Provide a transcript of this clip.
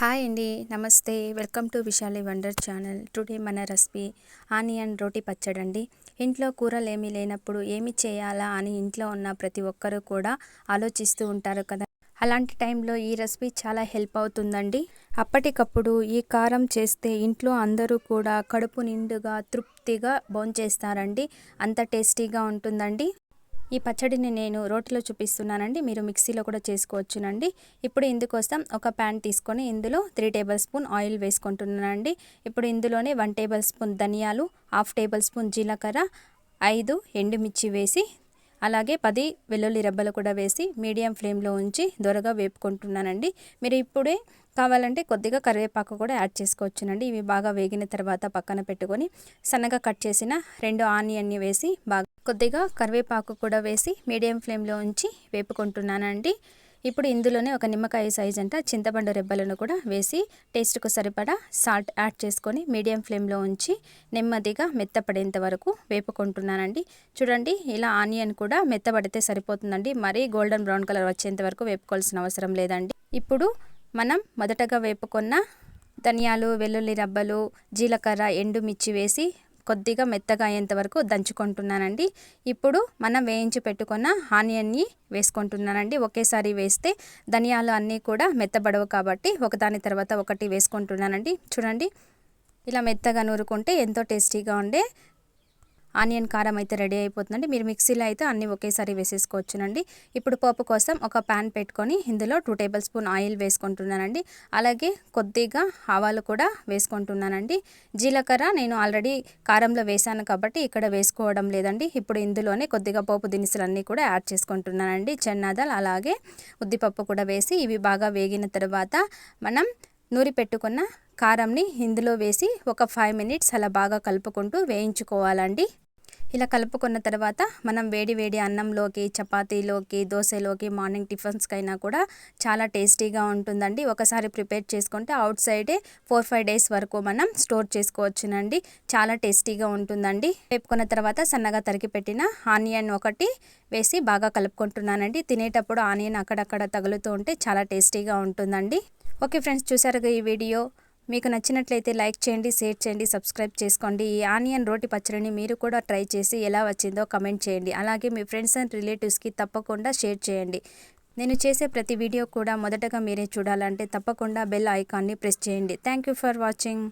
Hi అండి, నమస్తే. Welcome to Vishali wonder channel. Today మన రెసిపీ ఆనియన్ రోటి పచ్చడి అండి. ఇంట్లో కూరలు ఏమీ లేనప్పుడు ఏమి చేయాలా అని ఇంట్లో ఉన్న ప్రతి ఒక్కరూ కూడా ఆలోచిస్తూ ఉంటారు కదా. అలాంటి టైంలో ఈ రెసిపీ చాలా హెల్ప్ అవుతుందండి. అప్పటికప్పుడు ఈ కారం చేస్తే ఇంట్లో అందరూ కూడా కడుపు నిండుగా తృప్తిగా భోంచేస్తారండి. అంత టేస్టీగా ఉంటుందండి. ఈ పచ్చడిని నేను రోటిలో చూపిస్తున్నానండి, మీరు మిక్సీలో కూడా చేసుకోవచ్చునండి. ఇప్పుడు ఇందుకోసం ఒక ప్యాన్ తీసుకొని ఇందులో 3 టేబుల్ స్పూన్ ఆయిల్ వేసుకుంటున్నానండి. ఇప్పుడు ఇందులోనే 1 టేబుల్ స్పూన్ ధనియాలు, 1/2 టేబుల్ స్పూన్ జీలకర్ర, 5 ఎండుమిర్చి వేసి అలాగే 10 వెల్లుల్లి రెబ్బలు కూడా వేసి మీడియం ఫ్లేమ్లో ఉంచి దొరగా వేపుకుంటున్నానండి. మీరు ఇప్పుడే కావాలంటే కొద్దిగా కరివేపాకు కూడా యాడ్ చేసుకోవచ్చునండి. ఇవి బాగా వేగిన తర్వాత పక్కన పెట్టుకొని సన్నగా కట్ చేసిన 2 ఆనియన్ని వేసి బాగా కొద్దిగా కరివేపాకు కూడా వేసి మీడియం ఫ్లేమ్లో ఉంచి వేపుకుంటున్నానండి. ఇప్పుడు ఇందులోనే ఒక నిమ్మకాయ సైజ్ అంట చింతపండు రెబ్బలను కూడా వేసి టేస్ట్కు సరిపడా సాల్ట్ యాడ్ చేసుకొని మీడియం ఫ్లేమ్లో ఉంచి నెమ్మదిగా మెత్తపడేంత వరకు వేపుకుంటున్నానండి. చూడండి, ఇలా ఆనియన్ కూడా మెత్తపడితే సరిపోతుందండి. మరీ గోల్డెన్ బ్రౌన్ కలర్ వచ్చేంత వరకు వేపుకోవాల్సిన అవసరం లేదండి. ఇప్పుడు మనం మొదటగా వేపుకున్న ధనియాలు, వెల్లుల్లి రబ్బలు, జీలకర్ర, ఎండుమిర్చి వేసి కొద్దిగా మెత్తగా అయ్యేంత వరకు దంచుకుంటున్నానండి. ఇప్పుడు మనం వేయించి పెట్టుకున్న ఆనియన్ని వేసుకుంటున్నానండి. ఒకేసారి వేస్తే ధనియాలు అన్నీ కూడా మెత్తబడవు కాబట్టి ఒకదాని తర్వాత ఒకటి వేసుకుంటున్నానండి. చూడండి, ఇలా మెత్తగా నూరుకుంటే ఎంతో టేస్టీగా ఉండే ఆనియన్ కారం అయితే రెడీ అయిపోతుందండి. మీరు మిక్సీలో అయితే అన్నీ ఒకేసారి వేసేసుకోవచ్చునండి. ఇప్పుడు పోపు కోసం ఒక ప్యాన్ పెట్టుకొని ఇందులో 2 టేబుల్ స్పూన్ ఆయిల్ వేసుకుంటున్నానండి. అలాగే కొద్దిగా ఆవాలు కూడా వేసుకుంటున్నానండి. జీలకర్ర నేను ఆల్రెడీ కారంలో వేసాను కాబట్టి ఇక్కడ వేసుకోవడం లేదండి. ఇప్పుడు ఇందులోనే కొద్దిగా పోపు దినుసులన్నీ కూడా యాడ్ చేసుకుంటున్నానండి. చెన్నాదాల్ అలాగే ఉద్దిపప్పు కూడా వేసి ఇవి బాగా వేగిన తర్వాత మనం నూరి పెట్టుకున్న కారంని ఇందులో వేసి ఒక 5 మినిట్స్ అలా బాగా కలుపుకుంటూ వేయించుకోవాలండి. ఇలా కలుపుకున్న తర్వాత మనం వేడి వేడి అన్నంలోకి, చపాతీలోకి, దోశలోకి, మార్నింగ్ టిఫిన్స్కైనా కూడా చాలా టేస్టీగా ఉంటుందండి. ఒకసారి ప్రిపేర్ చేసుకుంటే అవుట్ సైడే 4-5 డేస్ వరకు మనం స్టోర్ చేసుకోవచ్చునండి. చాలా టేస్టీగా ఉంటుందండి. వేపుకున్న తర్వాత సన్నగా తరిగి పెట్టిన ఆనియన్ ఒకటి వేసి బాగా కలుపుకుంటున్నానండి. తినేటప్పుడు ఆనియన్ అక్కడక్కడ తగులుతూ ఉంటే చాలా టేస్టీగా ఉంటుందండి. ఓకే ఫ్రెండ్స్, చూసారుగా ఈ వీడియో. మీకు నచ్చినట్లయితే లైక్ చేయండి, షేర్ చేయండి, సబ్స్క్రైబ్ చేసుకోండి. ఈ ఆనియన్ రోటి పచ్చడిని మీరు కూడా ట్రై చేసి ఎలా వచ్చిందో కమెంట్ చేయండి. అలాగే మీ ఫ్రెండ్స్ అండ్ రిలేటివ్స్కి తప్పకుండా షేర్ చేయండి. నేను చేసే ప్రతి వీడియో కూడా మొదటగా మీరే చూడాలంటే తప్పకుండా బెల్ ఐకాన్ని ప్రెస్ చేయండి. Thank you for watching.